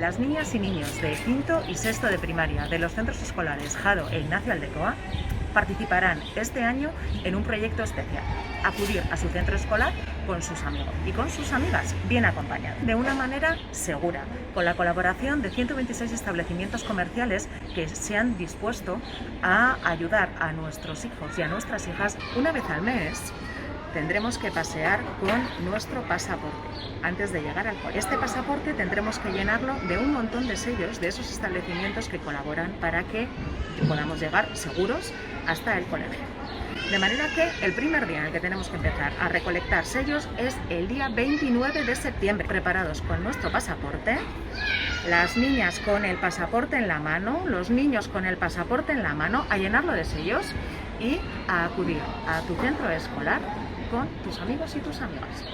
Las niñas y niños de quinto y sexto de primaria de los centros escolares Jado e Ignacio Aldecoa participarán este año en un proyecto especial: acudir a su centro escolar con sus amigos y con sus amigas, bien acompañados, de una manera segura, con la colaboración de 126 establecimientos comerciales que se han dispuesto a ayudar a nuestros hijos y a nuestras hijas. Una vez al mes tendremos que pasear con nuestro pasaporte antes de llegar al colegio. Este pasaporte tendremos que llenarlo de un montón de sellos de esos establecimientos que colaboran para que podamos llegar seguros hasta el colegio. De manera que el primer día en el que tenemos que empezar a recolectar sellos es el día 29 de septiembre. Preparados con nuestro pasaporte, las niñas con el pasaporte en la mano, los niños con el pasaporte en la mano, a llenarlo de sellos y a acudir a tu centro escolar con tus amigos y tus amigas.